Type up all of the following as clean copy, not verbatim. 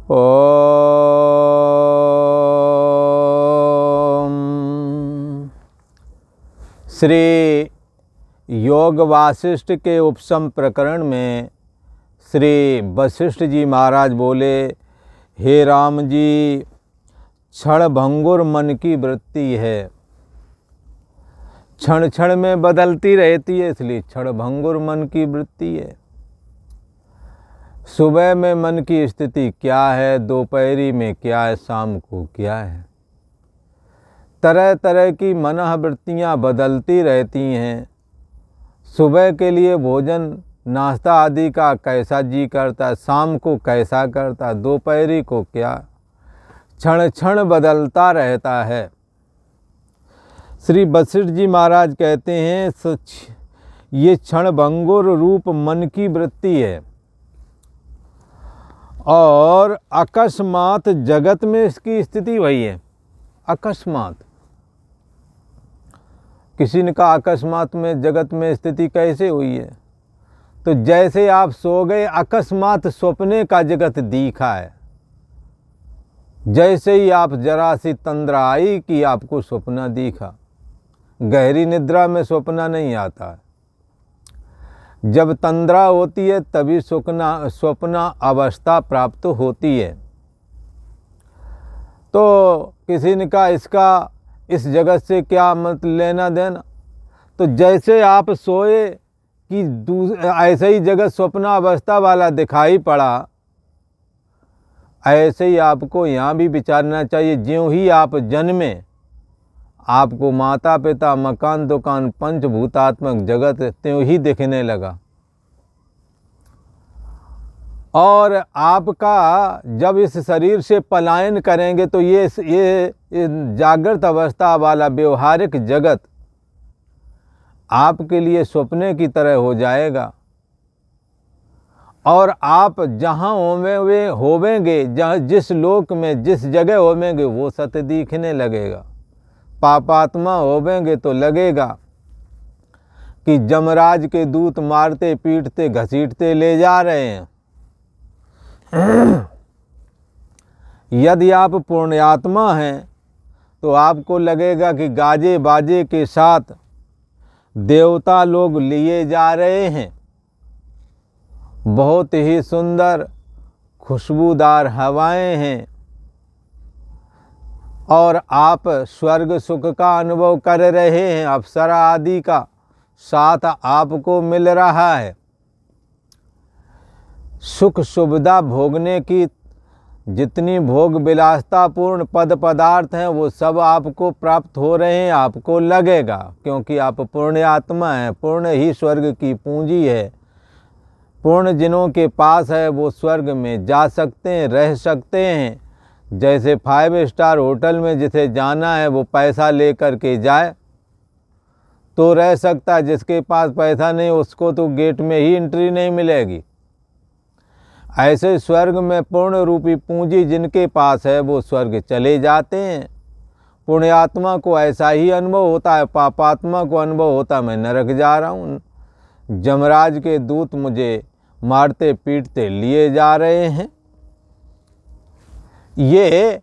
ओम। श्री योग वासिष्ठ के उपसम प्रकरण में श्री वशिष्ठ जी महाराज बोले, हे राम जी, क्षण भंगुर मन की वृत्ति है, क्षण क्षण में बदलती रहती है, इसलिए क्षण भंगुर मन की वृत्ति है। सुबह में मन की स्थिति क्या है, दोपहरी में क्या है, शाम को क्या है। तरह तरह की मनोवृत्तियाँ बदलती रहती हैं। सुबह के लिए भोजन नाश्ता आदि का कैसा जी करता, शाम को कैसा करता, दोपहरी को क्या, क्षण क्षण बदलता रहता है। श्री वशिष्ठ जी महाराज कहते हैं, ये क्षण भंगुर रूप मन की वृत्ति है और अकस्मात जगत में इसकी स्थिति वही है। अकस्मात, किसी ने कहा अकस्मात में जगत में स्थिति कैसे हुई है, तो जैसे आप सो गए, अकस्मात सपने का जगत दिखा है। जैसे ही आप जरा सी तंद्रा आई कि आपको सपना दिखा। गहरी निद्रा में सपना नहीं आता है, जब तंद्रा होती है तभी स्वप्ना अवस्था प्राप्त होती है। तो किसी ने कहा इसका इस जगत से क्या मत लेना देना, तो जैसे आप सोए कि ऐसे ही जगत स्वप्ना अवस्था वाला दिखाई पड़ा, ऐसे ही आपको यहाँ भी विचारना चाहिए। ज्यों ही आप जन्मे, आपको माता पिता मकान दुकान पंचभूतात्मक जगत त्यों ही दिखने लगा, और आपका जब इस शरीर से पलायन करेंगे तो ये जागृत अवस्था वाला व्यवहारिक जगत आपके लिए सपने की तरह हो जाएगा। और आप जहाँ होवेंगे, जिस लोक में जिस जगह होवेंगे वो सत्य दिखने लगेगा। पापात्मा होवेंगे तो लगेगा कि जमराज के दूत मारते पीटते घसीटते ले जा रहे हैं। यदि आप पुण्यात्मा हैं तो आपको लगेगा कि गाजे बाजे के साथ देवता लोग लिए जा रहे हैं। बहुत ही सुंदर खुशबूदार हवाएं हैं और आप स्वर्ग सुख का अनुभव कर रहे हैं। अप्सरा आदि का साथ आपको मिल रहा है। सुख सुविधा भोगने की जितनी भोग विलासतापूर्ण पद पदार्थ हैं वो सब आपको प्राप्त हो रहे हैं। आपको लगेगा, क्योंकि आप पुण्य आत्मा हैं। पुण्य ही स्वर्ग की पूंजी है। पुण्य जिनों के पास है वो स्वर्ग में जा सकते हैं, रह सकते हैं। जैसे 5 स्टार होटल में जिसे जाना है वो पैसा लेकर के जाए तो रह सकता है, जिसके पास पैसा नहीं उसको तो गेट में ही एंट्री नहीं मिलेगी। ऐसे स्वर्ग में पूर्ण रूपी पूंजी जिनके पास है वो स्वर्ग चले जाते हैं। पुण्यात्मा को ऐसा ही अनुभव होता है, पापात्मा को अनुभव होता है मैं नरक जा रहा हूँ, जमराज के दूत मुझे मारते पीटते लिए जा रहे हैं। ये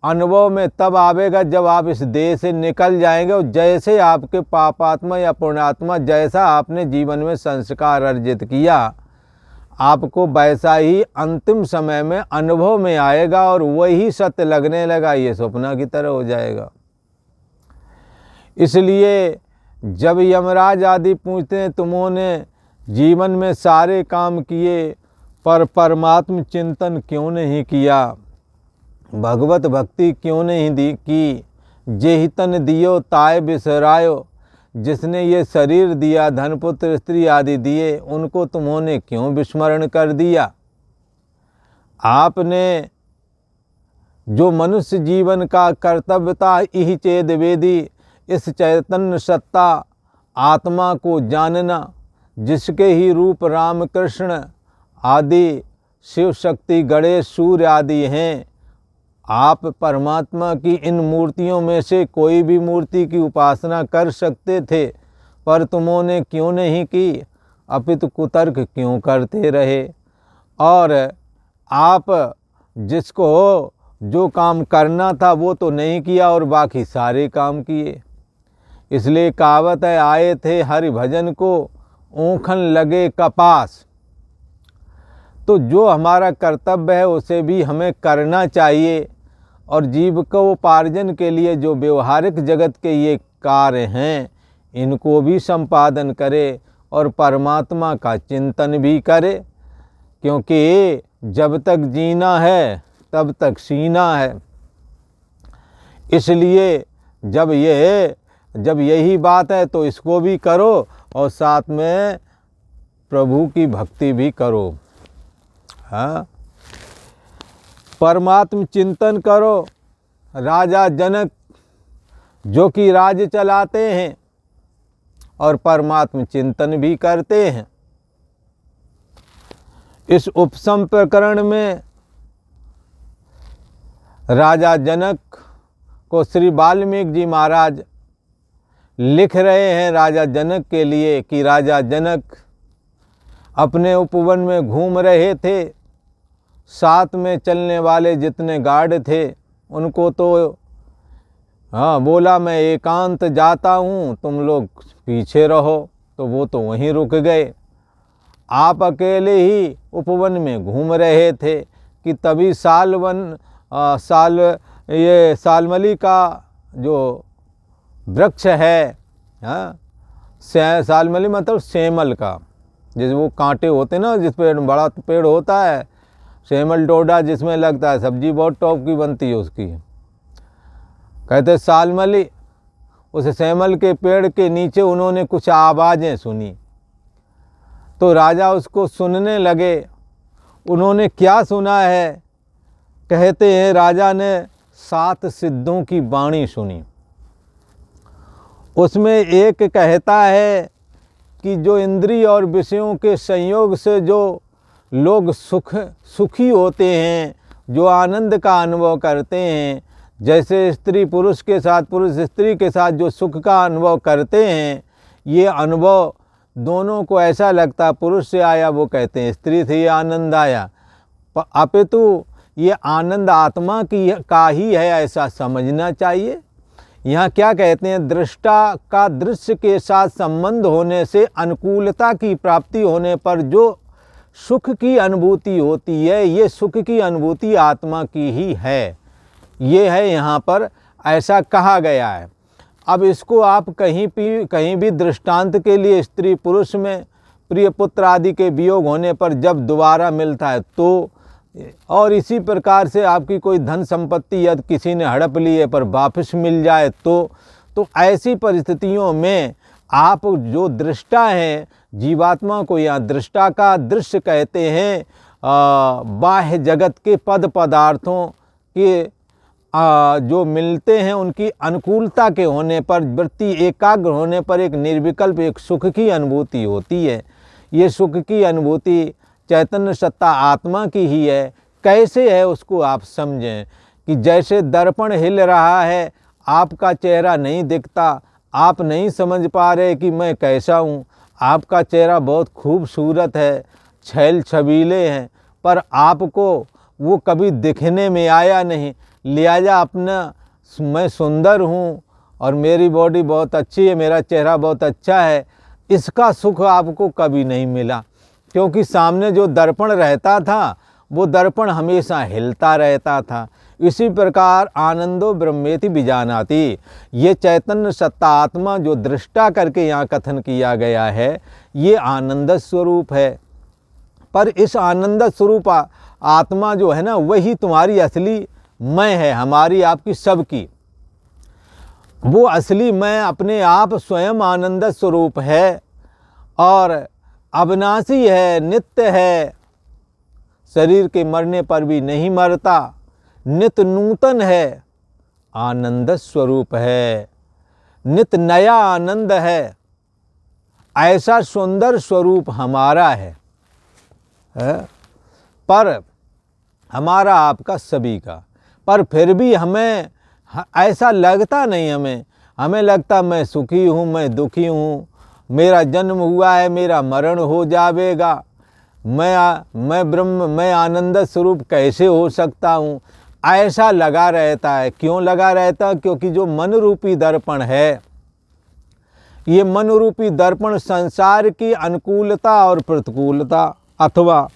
अनुभव में तब आवेगा जब आप इस देह से निकल जाएंगे और जैसे आपके पापात्मा या पुण्यात्मा जैसा आपने जीवन में संस्कार अर्जित किया, आपको वैसा ही अंतिम समय में अनुभव में आएगा और वही सत्य लगने लगा। ये सपना की तरह हो जाएगा। इसलिए जब यमराज आदि पूछते हैं तुमने जीवन में सारे काम किए पर परमात्म चिंतन क्यों नहीं किया, भगवत भक्ति क्यों नहीं की, जे तन दियो ताय बिसरायो, जिसने ये शरीर दिया, धन पुत्र स्त्री आदि दिए, उनको तुमने क्यों विस्मरण कर दिया। आपने जो मनुष्य जीवन का कर्तव्य था, इहि चेद वेदी, इस चैतन्य सत्ता आत्मा को जानना, जिसके ही रूप राम कृष्ण आदि शिव शक्ति गणेश सूर्य आदि हैं। आप परमात्मा की इन मूर्तियों में से कोई भी मूर्ति की उपासना कर सकते थे, पर तुमने क्यों नहीं की, अपितु कुतर्क क्यों करते रहे। और आप जिसको जो काम करना था वो तो नहीं किया और बाकी सारे काम किए। इसलिए कहावत है, आए थे हरि भजन को ऊखन लगे कपास। तो जो हमारा कर्तव्य है उसे भी हमें करना चाहिए, और जीविकोपार्जन के लिए जो व्यवहारिक जगत के ये कार्य हैं इनको भी संपादन करे और परमात्मा का चिंतन भी करे, क्योंकि जब तक जीना है तब तक सीना है। इसलिए जब यही बात है तो इसको भी करो और साथ में प्रभु की भक्ति भी करो। हाँ, परमात्म चिंतन करो। राजा जनक जो कि राज्य चलाते हैं और परमात्म चिंतन भी करते हैं। इस उपसम प्रकरण में राजा जनक को श्री वाल्मीकि जी महाराज लिख रहे हैं राजा जनक के लिए कि राजा जनक अपने उपवन में घूम रहे थे। साथ में चलने वाले जितने गार्ड थे उनको तो बोला मैं एकांत जाता हूँ, तुम लोग पीछे रहो, तो वो तो वहीं रुक गए। आप अकेले ही उपवन में घूम रहे थे कि तभी सालमली का जो वृक्ष है, सालमली मतलब सेमल का, जैसे वो कांटे होते ना, जिस पे बड़ा पेड़ होता है सेमल डोडा जिसमें लगता है, सब्जी बहुत टॉप की बनती है उसकी। कहते सालमली, उस सेमल के पेड़ के नीचे उन्होंने कुछ आवाज़ें सुनी, तो राजा उसको सुनने लगे। उन्होंने क्या सुना है? कहते हैं राजा ने 7 सिद्धों की वाणी सुनी। उसमें एक कहता है कि जो इंद्रिय और विषयों के संयोग से जो लोग सुखी होते हैं, जो आनंद का अनुभव करते हैं, जैसे स्त्री पुरुष के साथ, पुरुष स्त्री के साथ जो सुख का अनुभव करते हैं, ये अनुभव दोनों को ऐसा लगता पुरुष से आया, वो कहते हैं स्त्री से ये आनंद आया, अपितु ये आनंद आत्मा का ही है, ऐसा समझना चाहिए। यहाँ क्या कहते हैं? दृष्टा का दृश्य के साथ संबंध होने से अनुकूलता की प्राप्ति होने पर जो सुख की अनुभूति होती है, ये सुख की अनुभूति आत्मा की ही है। ये है यहाँ पर ऐसा कहा गया है। अब इसको आप कहीं भी दृष्टांत के लिए स्त्री पुरुष में प्रिय पुत्र आदि के वियोग होने पर जब दोबारा मिलता है तो, और इसी प्रकार से आपकी कोई धन संपत्ति यदि किसी ने हड़प ली है पर वापस मिल जाए तो ऐसी परिस्थितियों में आप जो दृष्टा हैं, जीवात्मा को यहाँ दृष्टा का दृश्य कहते हैं, बाह्य जगत के पद पदार्थों के जो मिलते हैं उनकी अनुकूलता के होने पर, वृत्ति एकाग्र होने पर एक निर्विकल्प एक सुख की अनुभूति होती है। ये सुख की अनुभूति चैतन्य सत्ता आत्मा की ही है। कैसे है उसको आप समझें कि जैसे दर्पण हिल रहा है, आपका चेहरा नहीं दिखता, आप नहीं समझ पा रहे कि मैं कैसा हूँ, आपका चेहरा बहुत खूबसूरत है, छैल छबीले हैं, पर आपको वो कभी दिखने में आया नहीं। लिहाजा अपना मैं सुंदर हूँ और मेरी बॉडी बहुत अच्छी है, मेरा चेहरा बहुत अच्छा है, इसका सुख आपको कभी नहीं मिला, क्योंकि सामने जो दर्पण रहता था वो दर्पण हमेशा हिलता रहता था। इसी प्रकार आनंदो ब्रह्मेति विजानाति, ये चैतन्य सत्ता आत्मा जो दृष्टा करके यहाँ कथन किया गया है, ये आनंद स्वरूप है। पर इस आनंद स्वरूप आत्मा जो है ना, वही तुम्हारी असली मैं है, हमारी आपकी सबकी। वो असली मैं अपने आप स्वयं आनंद स्वरूप है और अविनाशी है, नित्य है, शरीर के मरने पर भी नहीं मरता, नित्य नूतन है, आनंद स्वरूप है, नित्य नया आनंद है। ऐसा सुंदर स्वरूप हमारा है, पर हमारा आपका सभी का। पर फिर भी हमें ऐसा लगता नहीं, हमें लगता मैं सुखी हूँ, मैं दुखी हूँ, मेरा जन्म हुआ है, मेरा मरण हो जाएगा, मैं ब्रह्म, मैं आनंद स्वरूप कैसे हो सकता हूँ, ऐसा लगा रहता है। क्यों लगा रहता है? क्योंकि जो मन रूपी दर्पण है, ये मन रूपी दर्पण संसार की अनुकूलता और प्रतिकूलता अथवा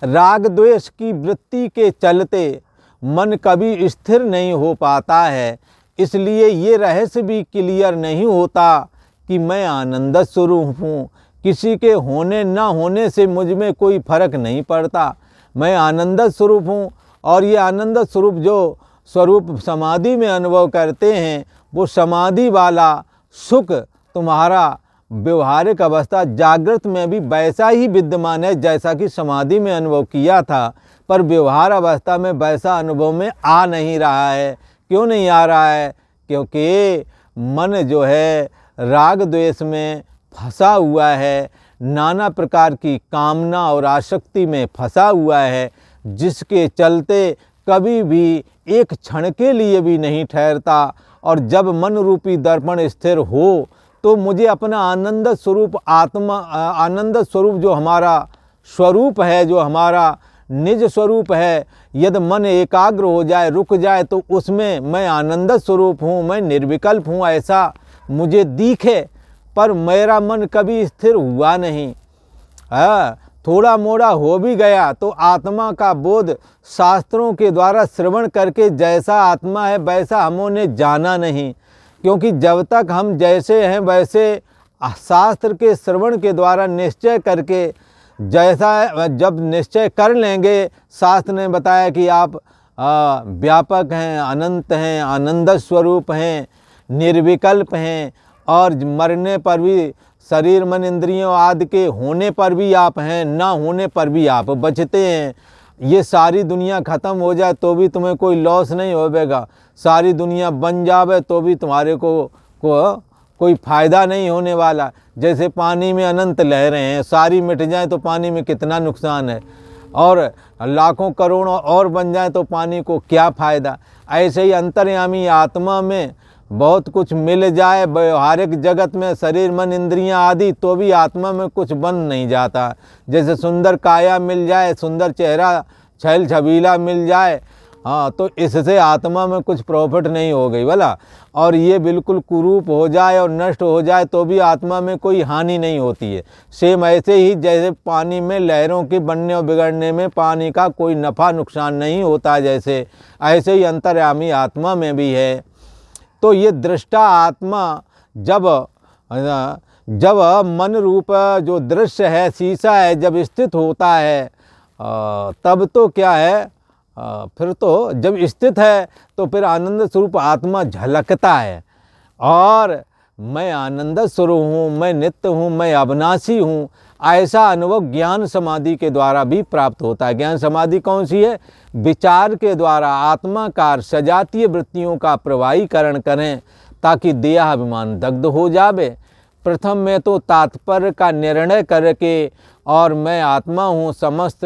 राग द्वेष की वृत्ति के चलते मन कभी स्थिर नहीं हो पाता है। इसलिए ये रहस्य भी क्लियर नहीं होता कि मैं आनंद स्वरूप हूँ। किसी के होने न होने से मुझ में कोई फर्क नहीं पड़ता, मैं आनंद स्वरूप हूँ। और ये आनंद स्वरूप जो स्वरूप समाधि में अनुभव करते हैं, वो समाधि वाला सुख तुम्हारा व्यवहारिक अवस्था जागृत में भी वैसा ही विद्यमान है जैसा कि समाधि में अनुभव किया था, पर व्यवहार अवस्था में वैसा अनुभव में आ नहीं रहा है। क्यों नहीं आ रहा है? क्योंकि मन जो है राग द्वेष में फंसा हुआ है, नाना प्रकार की कामना और आसक्ति में फंसा हुआ है, जिसके चलते कभी भी एक क्षण के लिए भी नहीं ठहरता। और जब मन रूपी दर्पण स्थिर हो तो मुझे अपना आनंद स्वरूप आत्मा, आनंद स्वरूप जो हमारा स्वरूप है, जो हमारा निज स्वरूप है, यदि मन एकाग्र हो जाए, रुक जाए, तो उसमें मैं आनंद स्वरूप हूँ, मैं निर्विकल्प हूँ, ऐसा मुझे दिखे। पर मेरा मन कभी स्थिर हुआ नहीं। थोड़ा मोड़ा हो भी गया तो आत्मा का बोध शास्त्रों के द्वारा श्रवण करके जैसा आत्मा है वैसा हमने जाना नहीं। क्योंकि जब तक हम जैसे हैं वैसे शास्त्र के श्रवण के द्वारा निश्चय करके, जैसा जब निश्चय कर लेंगे, शास्त्र ने बताया कि आप व्यापक हैं, अनंत हैं, आनंद स्वरूप हैं, निर्विकल्प हैं, और मरने पर भी शरीर मन इंद्रियों आदि के होने पर भी आप हैं, ना होने पर भी आप बचते हैं। ये सारी दुनिया ख़त्म हो जाए तो भी तुम्हें कोई लॉस नहीं होगा, सारी दुनिया बन जावे तो भी तुम्हारे को कोई फ़ायदा नहीं होने वाला। जैसे पानी में अनंत लहरें हैं, सारी मिट जाएं तो पानी में कितना नुकसान है, और लाखों करोड़ों और बन जाए तो पानी को क्या फ़ायदा। ऐसे ही अंतर्यामी आत्मा में बहुत कुछ मिल जाए व्यवहारिक जगत में, शरीर मन इंद्रियां आदि, तो भी आत्मा में कुछ बन नहीं जाता। जैसे सुंदर काया मिल जाए, सुंदर चेहरा छैल छबीला मिल जाए, हाँ, तो इससे आत्मा में कुछ प्रॉफिट नहीं हो गई भला। और ये बिल्कुल कुरूप हो जाए और नष्ट हो जाए तो भी आत्मा में कोई हानि नहीं होती है। सेम ऐसे ही जैसे पानी में लहरों के बनने और बिगड़ने में पानी का कोई नफ़ा नुकसान नहीं होता, जैसे ऐसे ही अंतर्यामी आत्मा में भी है। तो ये दृष्टा आत्मा जब मन रूप जो दृश्य है, शीशा है, जब स्थित होता है, तब तो क्या है, फिर तो जब स्थित है तो फिर आनंद स्वरूप आत्मा झलकता है। और मैं आनंद स्वरूप हूँ, मैं नित्य हूँ, मैं अविनाशी हूँ, ऐसा अनुभव ज्ञान समाधि के द्वारा भी प्राप्त होता है। ज्ञान समाधि कौन सी है? विचार के द्वारा आत्माकार सजातीय वृत्तियों का प्रवाहीकरण करें ताकि देहाभिमान दग्ध हो जावे। प्रथम में तो तात्पर्य का निर्णय करके, और मैं आत्मा हूँ, समस्त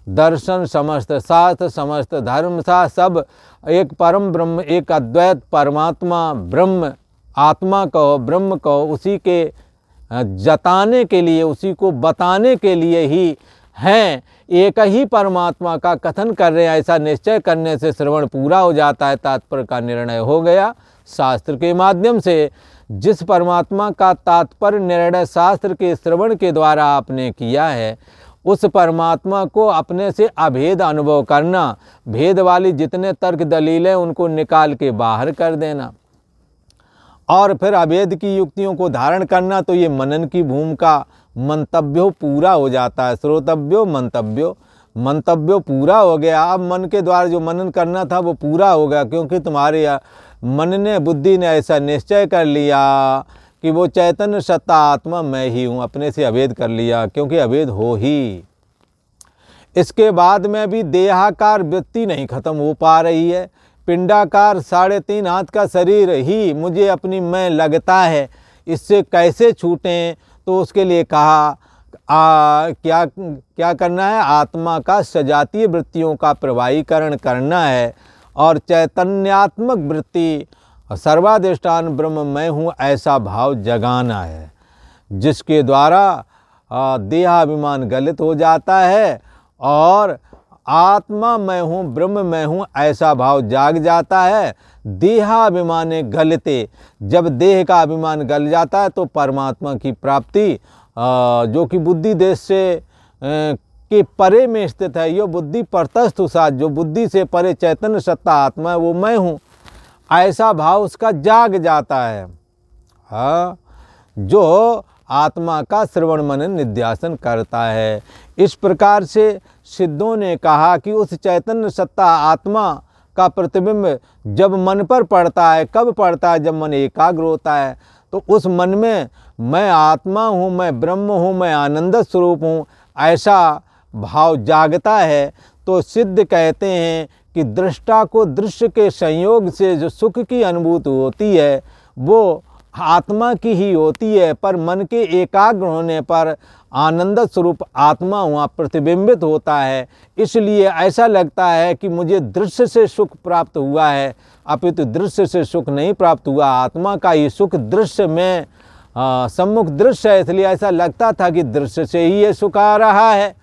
दर्शन, समस्त शास्त्र, समस्त धर्म सा सब एक परम ब्रह्म, एक अद्वैत परमात्मा ब्रह्म, आत्मा कहो, ब्रह्म कहो, उसी के जताने के लिए, उसी को बताने के लिए ही हैं। एक ही परमात्मा का कथन कर रहे हैं, ऐसा निश्चय करने से श्रवण पूरा हो जाता है, तात्पर्य का निर्णय हो गया। शास्त्र के माध्यम से जिस परमात्मा का तात्पर्य निर्णय शास्त्र के श्रवण के द्वारा आपने किया है, उस परमात्मा को अपने से अभेद अनुभव करना, भेद वाली जितने तर्क दलीलें उनको निकाल के बाहर कर देना, और फिर अभेद की युक्तियों को धारण करना। तो ये मनन की भूमिका, मंतव्यो पूरा हो जाता है। श्रोतव्यो मंतव्यो पूरा हो गया। अब मन के द्वारा जो मनन करना था वो पूरा हो गया, क्योंकि तुम्हारे मन ने, बुद्धि ने ऐसा निश्चय कर लिया कि वो चैतन्य सत्ता आत्मा मैं ही हूँ, अपने से अभेद कर लिया, क्योंकि अभेद हो ही। इसके बाद में भी देहाकार वृत्ति नहीं खत्म हो पा रही है। पिंडाकार 3.5 हाथ का शरीर ही मुझे अपनी मैं लगता है, इससे कैसे छूटें? तो उसके लिए कहा क्या करना है? आत्मा का सजातीय वृत्तियों का प्रवाहीकरण करना है, और चैतन्यात्मक वृत्ति, सर्वाधिष्ठान ब्रह्म मैं हूँ, ऐसा भाव जगाना है, जिसके द्वारा देहाभिमान गलित हो जाता है और आत्मा मैं हूँ, ब्रह्म मैं हूँ, ऐसा भाव जाग जाता है। देहाभिमाने गलते, जब देह का अभिमान गल जाता है तो परमात्मा की प्राप्ति जो कि बुद्धि देश से के परे में स्थित है, यो बुद्धि परतस्थ साथ, जो बुद्धि से परे चैतन्य सत्ता आत्मा है वो मैं हूँ, ऐसा भाव उसका जाग जाता है। हाँ, जो आत्मा का श्रवण मनन निध्यासन करता है। इस प्रकार से सिद्धों ने कहा कि उस चैतन्य सत्ता आत्मा का प्रतिबिंब जब मन पर पड़ता है, कब पड़ता है? जब मन एकाग्र होता है। तो उस मन में मैं आत्मा हूँ, मैं ब्रह्म हूँ, मैं आनंद स्वरूप हूँ, ऐसा भाव जागता है। तो सिद्ध कहते हैं कि दृष्टा को दृश्य के संयोग से जो सुख की अनुभूति होती है वो आत्मा की ही होती है, पर मन के एकाग्र होने पर आनंद स्वरूप आत्मा वहाँ प्रतिबिंबित होता है। इसलिए ऐसा लगता है कि मुझे दृश्य से सुख प्राप्त हुआ है, अपितु दृश्य से सुख नहीं प्राप्त हुआ, आत्मा का ये सुख दृश्य में सम्मुख दृश्य है, इसलिए ऐसा लगता था कि दृश्य से ही ये सुख आ रहा है।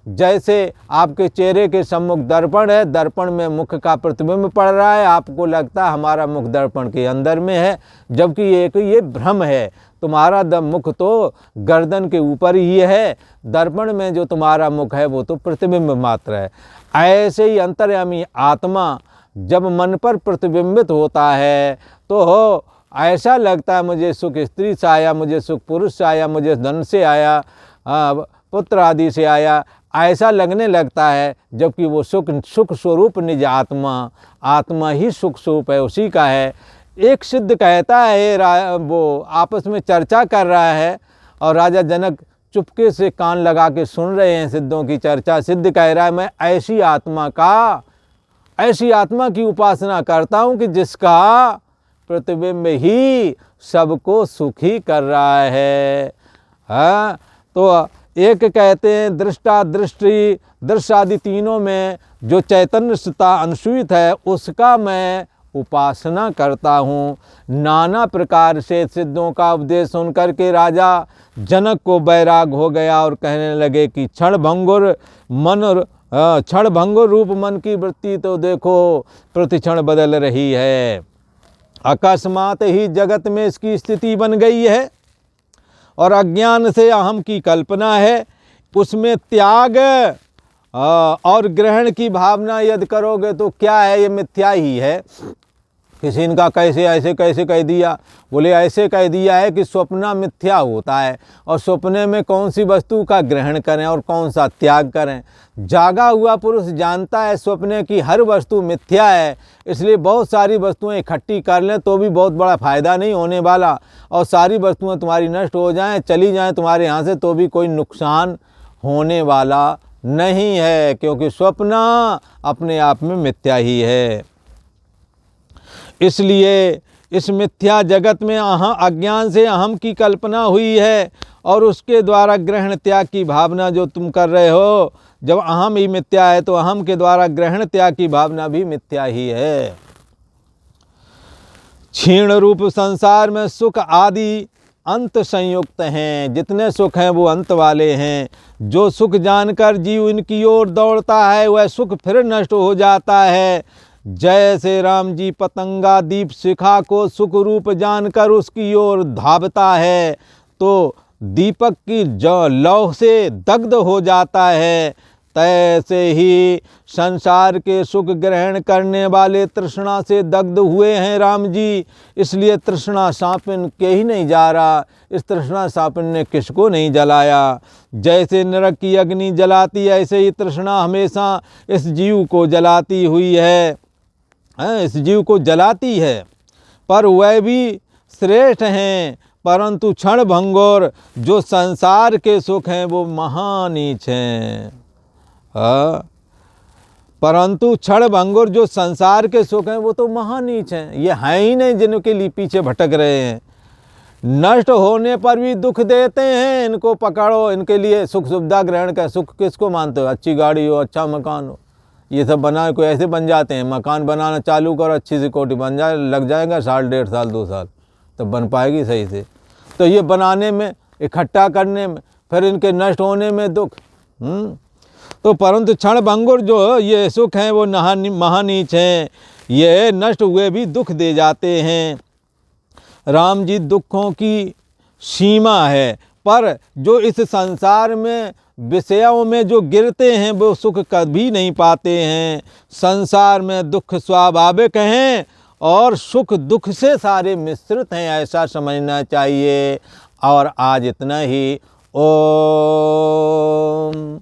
जैसे आपके चेहरे के सम्मुख दर्पण है, दर्पण में मुख का प्रतिबिंब पड़ रहा है, आपको लगता है हमारा मुख दर्पण के अंदर में है, जबकि ये भ्रम है। तुम्हारा मुख तो गर्दन के ऊपर ही है, दर्पण में जो तुम्हारा मुख है वो तो प्रतिबिंब मात्र है। ऐसे ही अंतर्यामी आत्मा जब मन पर प्रतिबिंबित होता है तो ऐसा लगता है मुझे सुख स्त्री से आया, मुझे सुख पुरुष से आया, मुझे धन से आया, पुत्र आदि से आया, ऐसा लगने लगता है। जबकि वो सुख स्वरूप निज आत्मा ही सुख स्वरूप है, उसी का है। एक सिद्ध कहता है, वो आपस में चर्चा कर रहा है और राजा जनक चुपके से कान लगा के सुन रहे हैं सिद्धों की चर्चा। सिद्ध कह रहा है मैं ऐसी आत्मा की उपासना करता हूँ कि जिसका प्रतिबिंब ही सबको सुखी कर रहा है। हाँ, तो एक कहते हैं दृष्टा दृष्टि दृश्य आदि तीनों में जो चैतन्य सत्ता अनुसूत है उसका मैं उपासना करता हूँ। नाना प्रकार से सिद्धों का उपदेश सुनकर के राजा जनक को वैराग हो गया और कहने लगे कि क्षण भंगुर रूप मन की वृत्ति तो देखो प्रतिक्षण बदल रही है, अकस्मात ही जगत में इसकी स्थिति बन गई है और अज्ञान से अहम की कल्पना है। उसमें त्याग और ग्रहण की भावना यदि करोगे तो क्या है, ये मिथ्या ही है। किसी इनका कैसे कह दिया, बोले ऐसे कह दिया है कि स्वप्न मिथ्या होता है और स्वप्ने में कौन सी वस्तु का ग्रहण करें और कौन सा त्याग करें। जागा हुआ पुरुष जानता है स्वप्ने की हर वस्तु मिथ्या है, इसलिए बहुत सारी वस्तुएं इकट्ठी कर लें तो भी बहुत बड़ा फ़ायदा नहीं होने वाला, और सारी वस्तुएं तुम्हारी नष्ट हो जाएं, चली जाएं तुम्हारे यहाँ से, तो भी कोई नुकसान होने वाला नहीं है, क्योंकि स्वप्न अपने आप में मिथ्या ही है। इसलिए इस मिथ्या जगत में अज्ञान से अहम की कल्पना हुई है और उसके द्वारा ग्रहण त्याग की भावना जो तुम कर रहे हो, जब अहम ही मिथ्या है तो अहम के द्वारा ग्रहण त्याग की भावना भी मिथ्या ही है। क्षीण रूप संसार में सुख आदि अंत संयुक्त हैं, जितने सुख हैं वो अंत वाले हैं। जो सुख जानकर जीव इनकी ओर दौड़ता है वह सुख फिर नष्ट हो जाता है। जैसे राम जी पतंगा दीप शिखा को सुख रूप जानकर उसकी ओर धावता है तो दीपक की लौ से दग्ध हो जाता है, तैसे ही संसार के सुख ग्रहण करने वाले तृष्णा से दग्ध हुए हैं राम जी। इसलिए तृष्णा सापिन के ही नहीं जा रहा, इस तृष्णा सापिन ने किसको नहीं जलाया। जैसे नरक की अग्नि जलाती है ऐसे ही तृष्णा हमेशा इस जीव को जलाती हुई है, इस जीव को जलाती है। पर वह भी श्रेष्ठ हैं, परंतु क्षण भंगुर जो संसार के सुख हैं वो महानीच हैं। परंतु क्षण भंगुर जो संसार के सुख हैं वो तो महानीच हैं, ये हैं ही नहीं जिनके लिए पीछे भटक रहे हैं। नष्ट होने पर भी दुख देते हैं, इनको पकड़ो, इनके लिए सुख सुविधा ग्रहण कर। सुख किसको मानते हो? अच्छी गाड़ी हो, अच्छा मकान हो, ये सब बना कोई ऐसे बन जाते हैं। मकान बनाना चालू करो, अच्छी सी कोठी बन जाए, लग जाएगा 1.5 1.5 साल 2 साल, तब बन पाएगी सही से। तो ये बनाने में, इकट्ठा करने में फिर इनके नष्ट होने में दुख। तो परंतु क्षण भंगुर जो ये सुख हैं वो महानीच हैं, ये नष्ट हुए भी दुख दे जाते हैं। राम जी दुखों की सीमा है, पर जो इस संसार में विषयों में जो गिरते हैं वो सुख कभी नहीं पाते हैं। संसार में दुख स्वाभाविक हैं और सुख दुख से सारे मिश्रित हैं, ऐसा समझना चाहिए। और आज इतना ही। ओम।